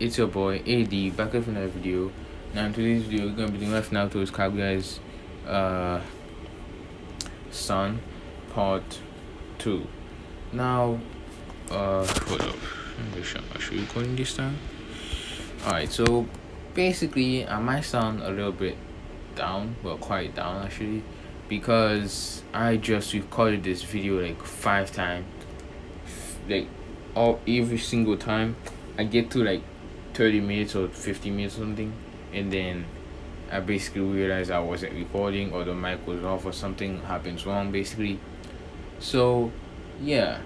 it's your boy AD back with another video. Now in today's video we're gonna be doing Naruto's Kaguya's son part 2. Now hold up. Let me make sure I'm actually recording this time. Alright, so basically I might sound a little bit down, well quite down actually, because I just recorded this video like 5 times. Like every single time I get to like 30 minutes or 50 minutes or something, and then I basically realized I wasn't recording or the mic was off or something happens wrong basically. So yeah,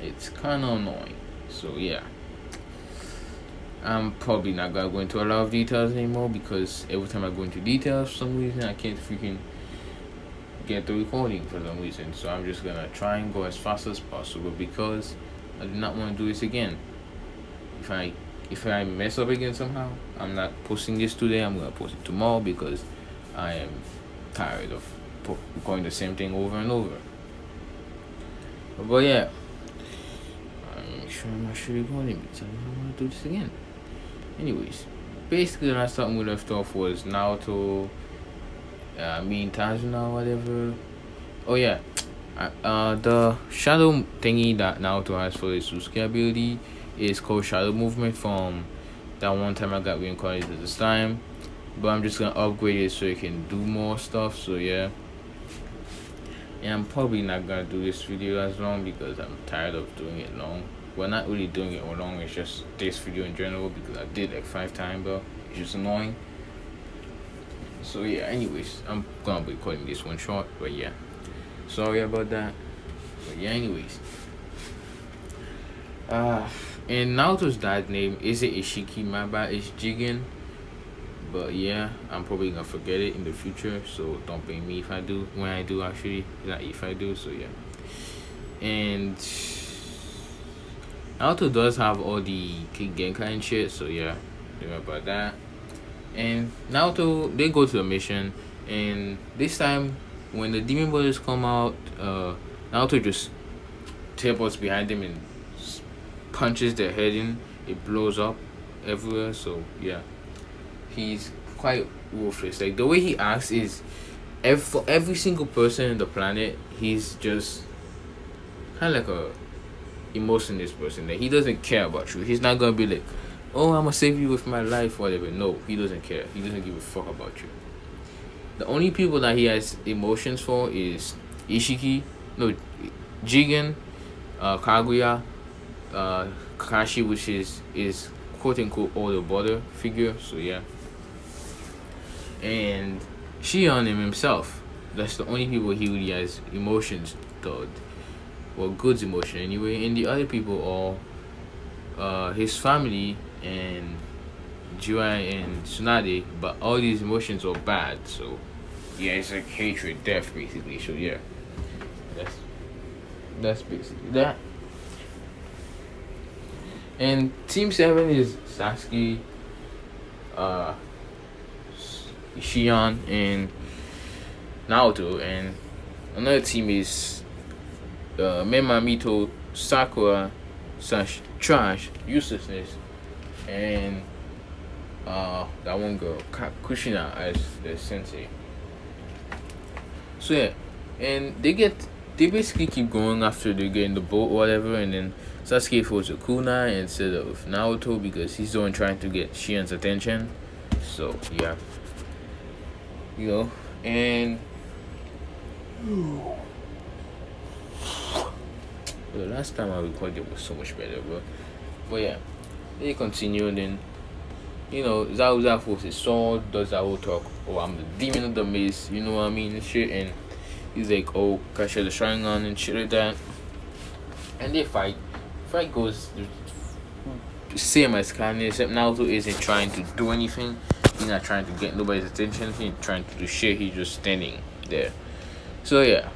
it's kind of annoying. So yeah, I'm probably not gonna go into a lot of details anymore, because every time I go into details for some reason I can't freaking get the recording for some reason. So I'm just gonna try and go as fast as possible, because I do not want to do this again. If I mess up again somehow, I'm not posting this today. I'm gonna post it tomorrow, because I am tired of going the same thing over and over. But yeah, I'm sure I'm actually recording, because I don't want to do this again. Anyways, basically the last time we left off was Naruto, me and Tajuna or whatever. Oh yeah, the shadow thingy that Naruto has for his Suzuki ability is called shadow movement, from that one time I got reincarnated this time. But I'm just gonna upgrade it so it can do more stuff. So yeah, and I'm probably not gonna do this video as long, because I'm tired of doing it long. Well, not really doing it long, it's just this video in general, because I did like 5 times, but it's just annoying. So yeah, anyways, I'm gonna be cutting this one short, but yeah, sorry about that. But yeah, anyways, and Naruto's dad's name isn't Ishiki, my bad, it's Jigen. But yeah, I'm probably gonna forget it in the future, so don't blame me if I do. When I do, actually, not if I do. So yeah, and Naruto does have all the Genkai and shit, so yeah, don't worry about that. And Naruto, they go to the mission, and this time when the demon brothers come out, Naruto just teleports behind them and punches their head in. It blows up everywhere. So yeah, he's quite ruthless. Like, the way he acts is, for every single person on the planet, he's just kind of like a emotionless person. Like, he doesn't care about you. He's not gonna be like, oh, I'm gonna save you with my life, whatever. No, he doesn't care. He doesn't give a fuck about you. The only people that he has emotions for is Jigen, Kaguya, Kakashi, which is quote unquote older brother figure. So yeah, and Shion himself. That's the only people he really has emotions toward. Well, good emotion anyway. And the other people are his family and Jirai and Tsunade, but all these emotions are bad. So yeah, it's like hatred, death basically. So yeah, that's basically that. And Team 7 is Sasuke, Shion, and Naruto. And another team is Memamito, Sakura, Trash, Uselessness, and that one girl, Kushina, as the sensei. So yeah, and they basically keep going after they get in the boat or whatever, and then Sasuke throws a kunai instead of Naruto, because he's the one trying to get Shion's attention. So yeah, and the last time I recorded was so much better, but yeah, they continue, and then Zabuza throws his sword, does that whole talk, oh, I'm the demon of the maze, you know what I mean, and shit, and he's like, oh, Kasha the Sharingan and shit like that, and they fight. Fight goes same as Kanye, except Naruto isn't trying to do anything. He's not trying to get nobody's attention. He ain't trying to do shit. He's just standing there. So yeah,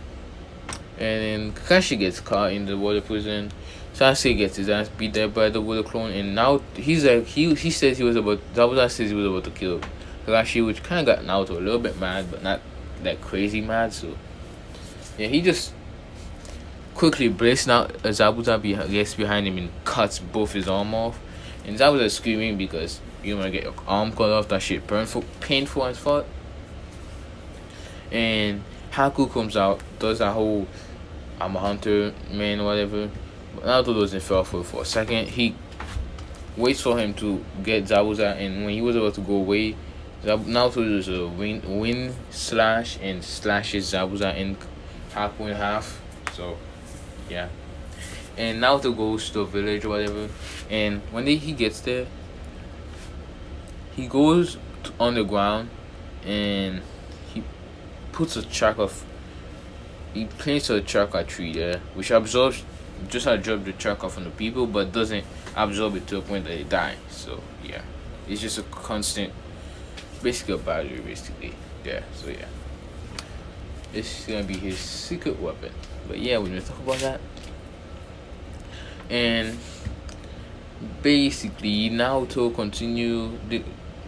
and then Kakashi gets caught in the water prison. Sasuke gets his ass beat there by the water clone, and now he's like, he says he was about, Zabuza says he was about to kill Kakashi, which kind of got Naruto a little bit mad, but not like crazy mad. So yeah, he just quickly breaks out Zabuza gets behind him and cuts both his arm off. And Zabuza is screaming because you want to get your arm cut off. That shit painful as fuck. And Haku comes out, does that whole I'm a hunter, man, whatever. But Naruto doesn't fall for a second. He waits for him to get Zabuza, and when he was about to go away, Naruto does a wind slash and slashes Zabuza and Haku in half. So, yeah. And Naruto goes to a village or whatever, and when he gets there, he goes on the ground and he puts a track of. He plants a chakra tree there, which absorbs the chakra from the people, but doesn't absorb it to a point that they die. So yeah, it's just a constant, basically a battery, basically. Yeah. So yeah, it's gonna be his secret weapon. But yeah, we're gonna talk about that. And basically, Naruto continue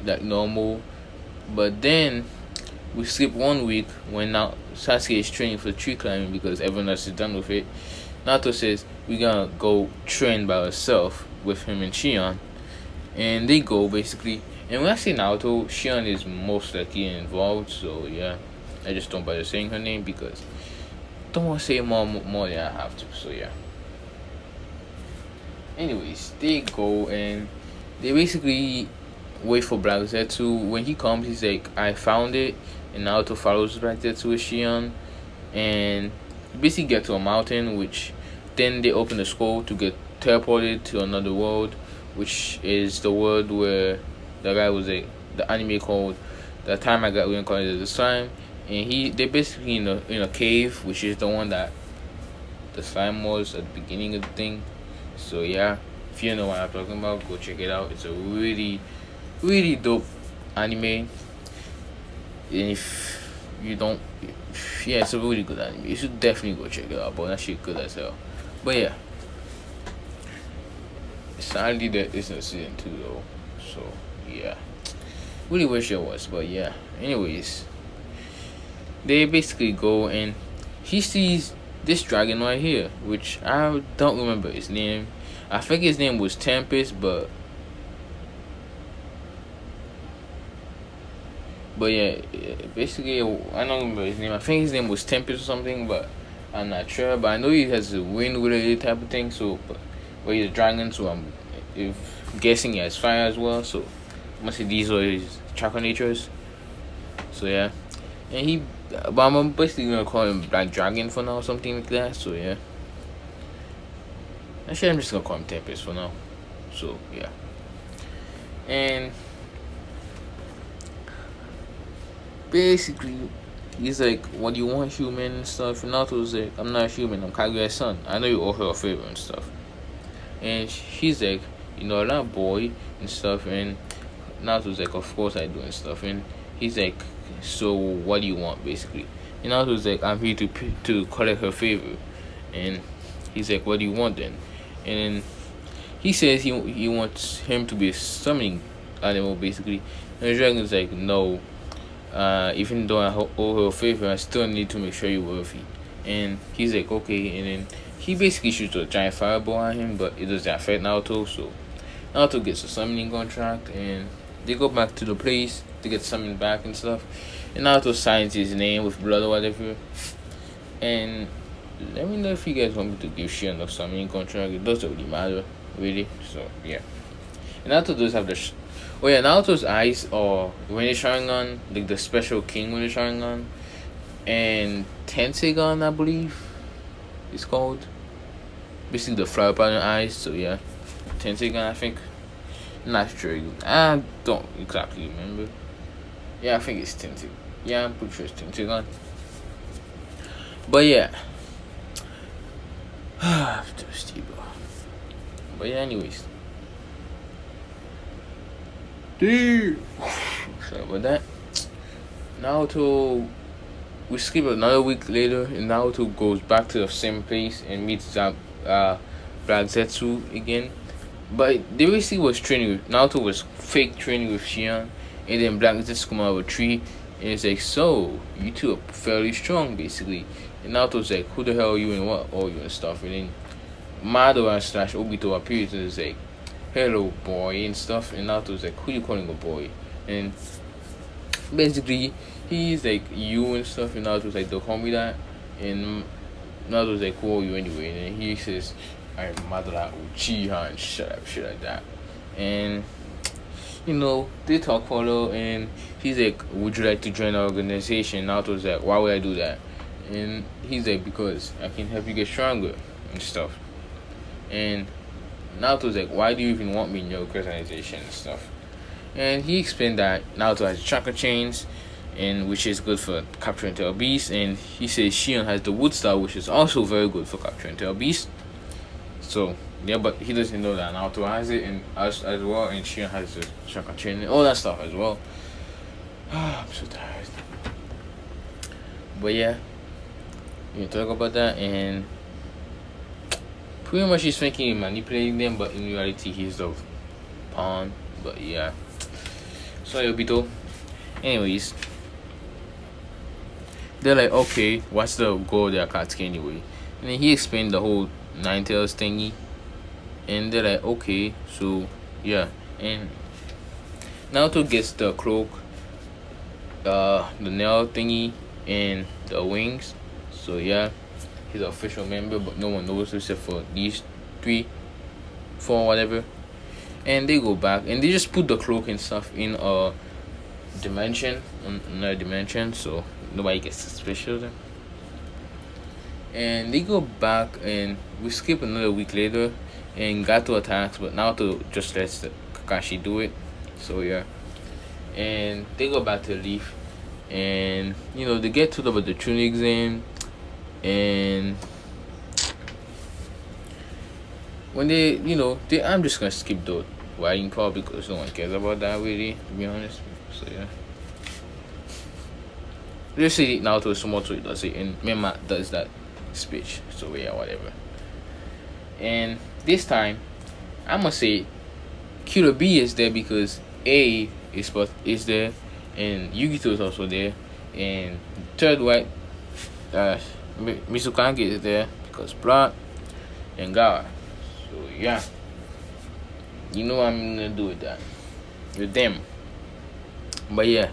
like normal, but then we skip 1 week when now Sasuke is training for tree climbing because everyone else is done with it. Naruto says we're gonna go train by ourselves with him and Shion, and they go basically. And when I say Naruto, Shion is most likely involved. So yeah, I just don't bother saying her name because I don't want to say more than I have to. So yeah. Anyways, they go and they basically wait for Black Zetsu. When he comes, he's like, I found it. And Naruto follows Black Zetsu with Shion. And basically get to a mountain, which then they open the scroll to get teleported to another world, which is the world where the guy was the anime called The Time I Got Reincarnated This Time. And they're basically in a cave, which is the one that the slime was at the beginning of the thing. So yeah, if you know what I'm talking about, go check it out. It's a really, really dope anime. And if you don't, yeah, it's a really good anime. You should definitely go check it out, but that shit good as hell. But yeah, sadly there isn't season 2 though. So yeah, really wish there was, but yeah. Anyways, they basically go and he sees this dragon right here, which I don't remember his name. I think his name was Tempest, but yeah, basically I don't remember his name. I think his name was Tempest or something, but I'm not sure. But I know he has a wind related type of thing. So, but he's a dragon, so I'm guessing he has fire as well. So, must say these are his chakra natures. So yeah, and but I'm basically gonna call him Black Dragon for now, or something like that. So yeah. Actually, I'm just gonna call him Tempest for now. So yeah. And basically, he's like, "What do you want, human?" and stuff. And Naruto's like, "I'm not human. I'm Kaguya's son. I know you owe her a favor and stuff." And he's like, "You know, I'm not a boy and stuff." And Naruto's like, "Of course I do and stuff." And he's like, "So what do you want, basically?" And Naruto's like, "I'm here to collect her favor." And he's like, "What do you want then?" And then he says he wants him to be a summoning animal, basically. And the dragon's like, "No, even though I owe her a favor, I still need to make sure you're worthy." And he's like, "Okay." And then he basically shoots a giant fireball at him, but it doesn't affect Naruto. So Naruto gets a summoning contract, and they go back to the place to get summoned back and stuff. And Naruto signs his name with blood or whatever. And let me know if you guys want me to give Shion a summoning contract. It doesn't really matter, really. So yeah. And Naruto does have Naruto's eyes are when they're Sharingan, like the special king when they're Sharingan, and Tensegan, I believe it's called. Basically the flower pattern eyes. So yeah, Tensegan, I think. Not sure. I don't exactly remember. Yeah, I think it's Tensegan. Yeah, I'm pretty sure it's Tensegan. But yeah. I'm thirsty, bro. But yeah, anyways. Dude. Sorry about that. Naruto. We skip another week later, and Naruto goes back to the same place and meets Black Zetsu again. But they basically was training with Naruto was fake training with Shion, and then Black Zetsu come out of a tree, and it's like, "So you two are fairly strong, basically." And Naruto's like, "Who the hell are you and what are you and stuff?" And then Madara / Obito appears and is like, hello boy and stuff, and Naruto's like, who you calling a boy? And basically he's like you and stuff, and Naruto's like, don't call me that. And Naruto's like, who are you anyway? And then he says, I'm Madara Uchiha and shit like that. And they talk for a little, and he's like, would you like to join our organization? Naruto's like, why would I do that? And he's like, because I can help you get stronger and stuff. And Naruto's like, why do you even want me in your organization and stuff? And he explained that Naruto has chakra chains, and which is good for capturing tail beasts. And he says Shion has the wood style, which is also very good for capturing tail beasts. So yeah, but he doesn't know that Naruto has it, and us as well, and Shion has the chakra chain and all that stuff as well. I'm so tired. But yeah, you talk about that, and pretty much he's thinking manipulating them, but in reality he's the pawn. But yeah, so Obito. Anyways, they're like, okay, what's the goal of the Akatsuki anyway? And then he explained the whole Nine Tails thingy, and they're like, okay, so yeah. And Naruto gets the cloak, the nail thingy, and the wings. So yeah, he's an official member, but no one knows except for these 3, 4, whatever. And they go back, and they just put the cloak and stuff in a dimension, another dimension, so nobody gets suspicious of them. And they go back, and we skip another week later, and Gato attacks, but Naruto just lets the Kakashi do it. So yeah, and they go back to Leaf, and they get to the tuning exam, and when I'm just gonna skip the writing part because no one cares about that really, to be honest. So yeah, just see Naruto Sumoto does it, and Mema does that speech. So yeah, whatever. And this time, I must say, Killer B is there because A is there, and Yugito is also there, and third white, Mizukage is there because Blood and Gaara. So yeah, I'm gonna do with them. But yeah,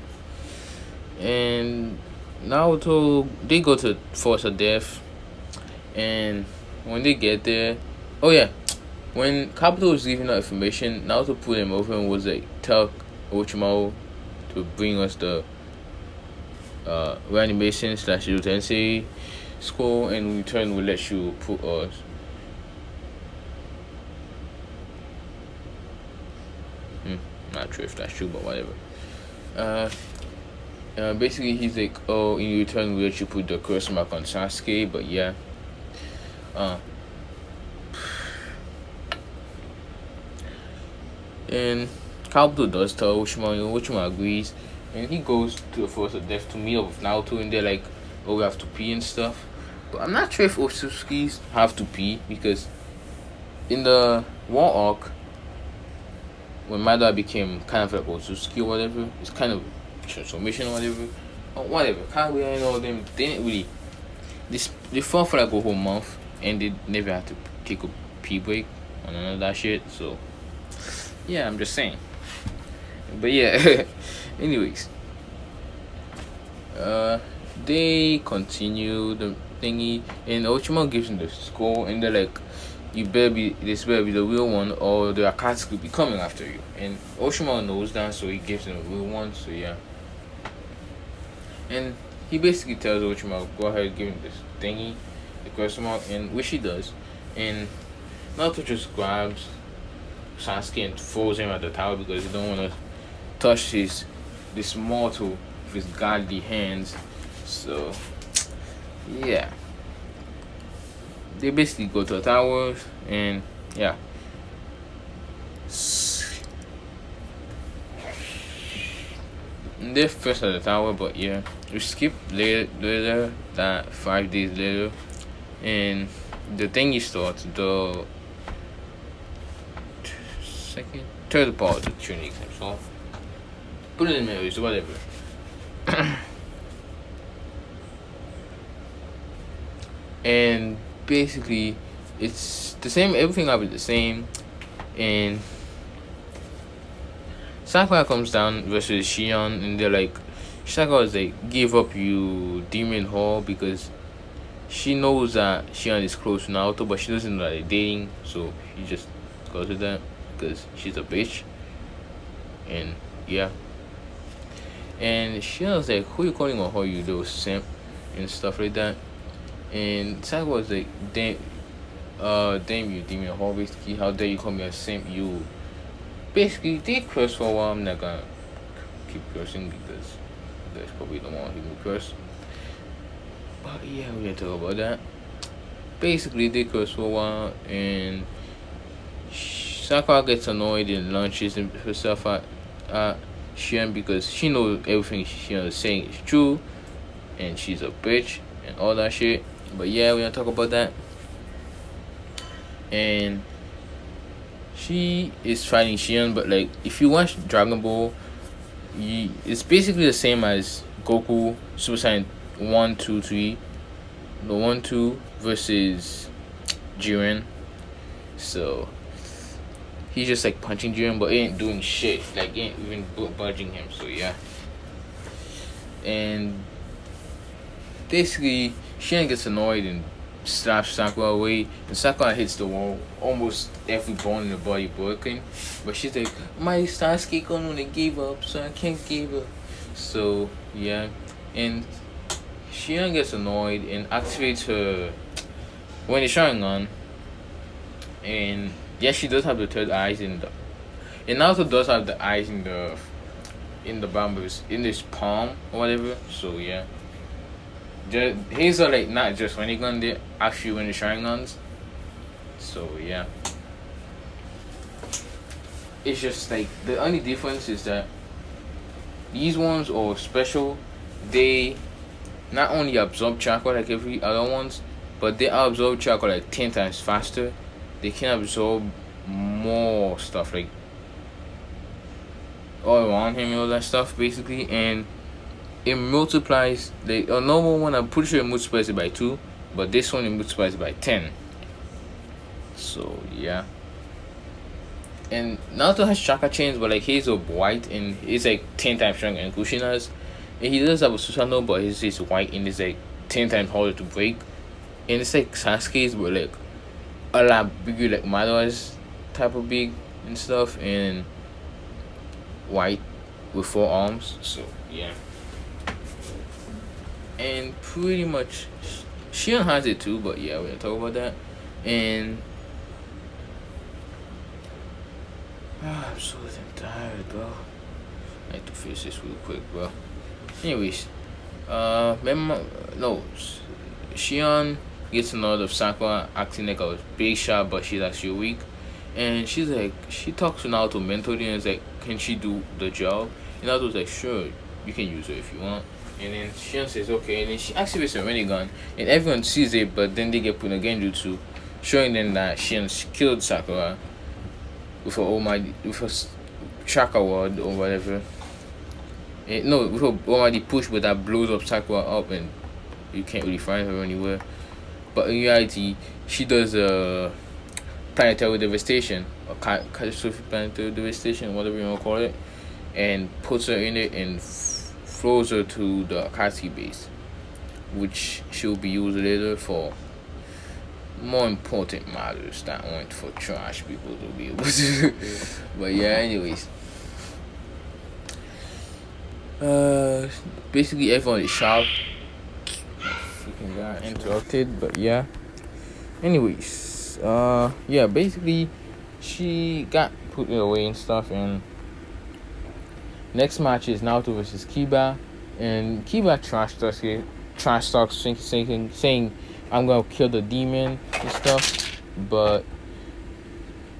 and Naruto, they go to Force of Death, and when they get there, oh yeah, when Kabuto was giving out information, Naruto pulled him over and was like, tell Orochimaru to bring us the reanimation / Tensei score, and in return we'll let you put us. Not sure if that's true, but whatever. Basically he's like, oh, in return we'll let you put the curse mark on Sasuke, but yeah. And Kabuto does tell Orochimaru agrees, and he goes to the Force of Death to meet up with Naruto, and they're like, oh, we have to pee and stuff. But I'm not sure if Otsutsuki's have to pee, because in the War Arc, when Madara became kind of like Otsutsuki or whatever, it's kind of transformation or whatever, Kaguya and all them, they didn't really, they fought for like a whole month, and they never had to take a pee break on none of that shit. So yeah, I'm just saying. But yeah, anyways, they continue the thingy, and Orochimaru gives him the score, and they're like, this better be the real one, or the Akatsuki will be coming after you. And Orochimaru knows that, so he gives him the real one. So yeah, and he basically tells Orochimaru, go ahead, give him this thingy, the question mark, and which he does. And Naruto just grabs Sasuke and throws him at the tower because he don't want to touch this mortal with his godly hands. So yeah, they basically go to the tower, and yeah, they're first at the tower. But yeah, we skip later that 5 days later, and the thingy starts, the third part of the tuning exam. So put it in memories, whatever. And basically it's the same, everything will be the same, and Sakura comes down versus Shion, and they're like, Sakura is like, give up you demon whore because she knows that Shion is close to Naruto, but she doesn't know that they're dating, so she just goes with that because she's a bitch. And yeah. And Shion's like, who you calling a whore, you little simp? And stuff like that. And Sakura was like, damn you demon whore, basically, how dare you call me a simp, you. Basically, they curse for a while. I'm not gonna keep cursing because you guys probably don't want to hear me curse. But yeah, we're gonna talk about that. Basically, they curse for a while, and Sakura gets annoyed and launches herself at Shion because she knows everything Shion is saying is true, and she's a bitch and all that shit. But yeah, we're gonna talk about that. And she is fighting Shion, but like if you watch Dragon Ball, it's basically the same as Goku Super Saiyan 1, 2, 3. The 1, 2 versus Jiren. So he's just like punching Jiren, but he ain't doing shit. Like, he ain't even budging him. So yeah. And basically, Shion gets annoyed and slaps Sakura away, and Sakura hits the wall, almost every bone in the body broken. But she's like, my Sasuke Kono gave up, so I can't give up. So yeah, and Shion gets annoyed and activates her when it's Sharingan. And yeah, she does have the third eyes and Naruto does have the eyes in the bamboos in this palm or whatever. So yeah. His are like not just when he gun, they actually when the Sharingans. So yeah. It's just like the only difference is that these ones are special. They not only absorb chakra like every other ones, but they absorb chakra like 10 times faster. They can absorb more stuff like all around him and all that stuff basically, and it multiplies. A normal one, I'm pretty sure it multiplies it by 2, but this one it multiplies it by 10. So yeah. And Naruto has chakra chains, but like his are white and it's like 10 times stronger than Kushina's. And he does have a Susanoo, but his is white and it's like 10 times harder to break. And it's like Sasuke's, but like a lot bigger, like Madara's type of big and stuff, and white with 4 arms. So yeah. And pretty much Shion has it too, but yeah, we're gonna talk about that. And I'm so tired, bro. I have to finish this real quick, bro. Anyways, Shion gets a nod of Sakura acting like a big shot, but she's actually weak. And she's like, she talks to Naruto mentally and is like, can she do the job? And Naruto's like, sure, you can use her if you want. And then Shion says okay, and then she activates her Rinnegan, and everyone sees it, but then they get put in a genjutsu, showing them that Shion killed Sakura with her chakra ward or whatever. With her almighty push, but that blows up Sakura up, and you can't really find her anywhere. But in reality, she does planetary devastation, or catastrophic planetary devastation, whatever you want to call it, and puts her in it and throws her to the Akatsuki base, which she'll be used later for more important matters that aren't for trash people to be able to. But yeah, anyways. Basically everyone is shocked. Freaking got interrupted, but yeah. Anyways, yeah, basically she got put away and stuff, and next match is Naruto versus Kiba, and Kiba trash talks saying I'm gonna kill the demon and stuff. But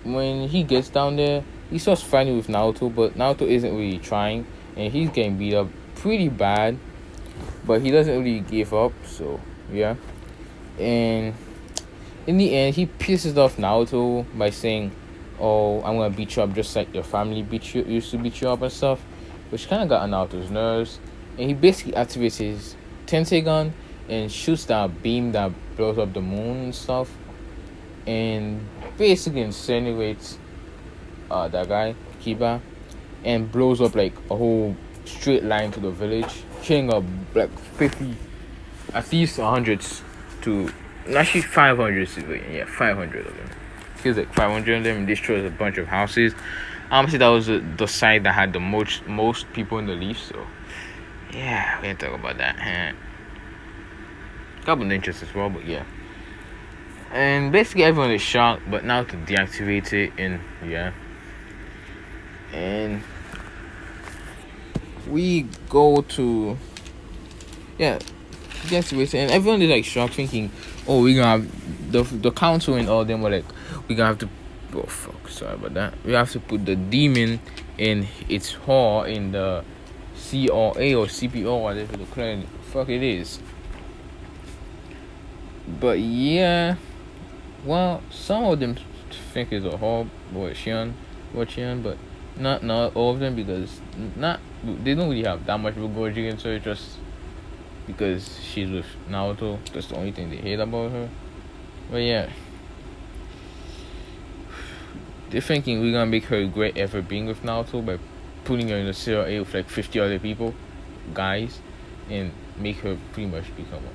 when he gets down there, he starts fighting with Naruto, but Naruto isn't really trying, and he's getting beat up pretty bad. But he doesn't really give up, so yeah. And in the end, he pisses off Naruto by saying, "Oh, I'm gonna beat you up just like your family used to beat you up and stuff," which kind of got on Naruto's nerves. And he basically activates his Tensei gun and shoots that beam that blows up the moon and stuff, and basically incinerates that guy Kiba. and blows up like a whole straight line to the village, killing up like 50, at least hundreds to actually 500 civilians. Yeah, 500 of them. Feels like 500 of them, and destroys a bunch of houses. Honestly, that was the side that had the most people in the leaf. So yeah, we can talk about that. Couple ninjas as well, but yeah. And basically everyone is shocked, but now to deactivate it, and yeah. And we go to deactivate it, and everyone is like shocked, thinking, oh, we're gonna have the council and all them were like, we're gonna have to, oh fuck, sorry about that, we have to put the demon in its hall in the CRA or CPO, whatever the current fuck it is. But yeah, well, some of them think it's a hall or Shion, but not all of them, because they don't really have that much of a grudge against her, just because she's with Naruto. That's the only thing they hate about her. But yeah, they're thinking we're gonna make her regret ever being with Naruto by putting her in a CRA with like 50 other people, guys, and make her pretty much become a,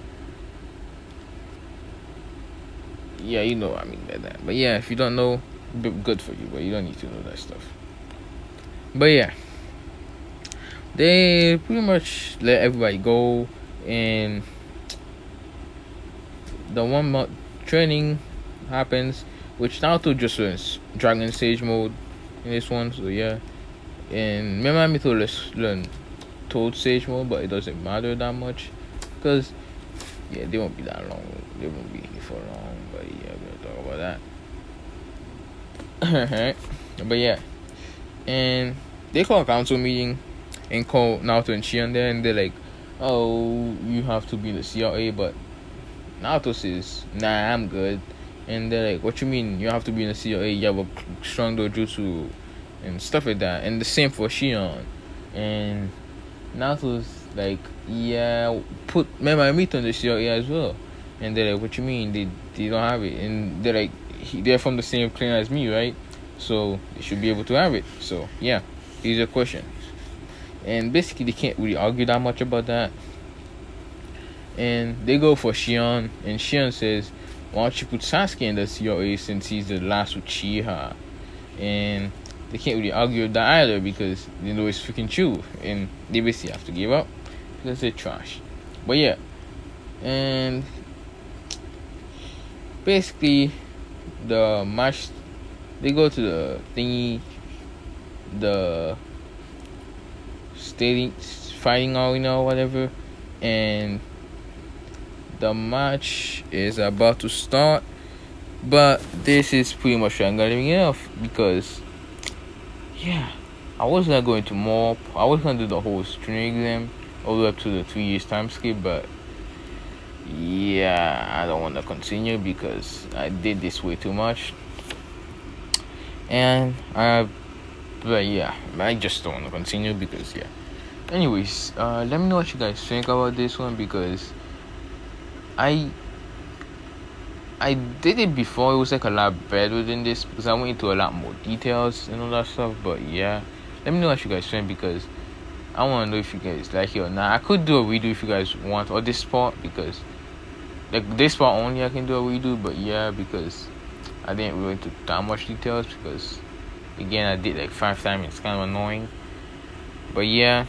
yeah, you know what I mean by that. But yeah, if you don't know, good for you, but you don't need to know that stuff. But yeah, they pretty much let everybody go, and the 1 month training happens, which Naruto just learns Dragon Sage mode in this one. So yeah, and remember to learn Toad Sage mode, but it doesn't matter that much, because yeah, they won't be that long. They won't be here for long. But yeah, we're gonna talk about that. But yeah, and they call a council meeting and call Naruto and Shion there, and they're like, oh, you have to be in the CRA, but Naruto says, nah, I'm good. And they're like, what you mean you have to be in the CRA? You have a strong dojutsu and stuff like that. And the same for Shion. And Naruto's like, yeah, put Mito in the CRA as well. And they're like, what you mean they don't have it? And they're like, they're from the same clan as me, right? So they should be able to have it. So yeah, here's a question. And basically they can't really argue that much about that. And they go for Shion, and Shion says, why don't you put Sasuke in the CRA since he's the last Uchiha? And they can't really argue with that either, because they know it's freaking true, and they basically have to give up because they're trash. But yeah, and basically the match, they go to the thingy, the fighting arena or whatever, and the match is about to start. But this is pretty much I'm gonna leave it off, because yeah, I was not going to more. I was gonna do the whole string exam all the way up to the 3 years time skip, but yeah, I don't want to continue because I did this way too much. And but yeah, I just don't want to continue because yeah. Anyways, let me know what you guys think about this one, because I did it before. It was like a lot better than this because I went into a lot more details and all that stuff. But yeah, let me know what you guys think, because I want to know if you guys like it or not. I could do a redo if you guys want, or this part, because like this part only I can do a redo. But yeah, because I didn't really into that much details, because again I did like 5 times. It's kind of annoying. But yeah,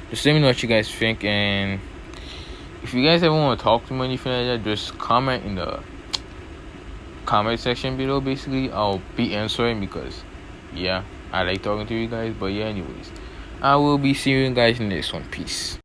just let me know what you guys think, and if you guys ever want to talk to me or anything like that, just comment in the comment section below. Basically, I'll be answering, because yeah, I like talking to you guys. But yeah, anyways, I will be seeing you guys in the next one. Peace.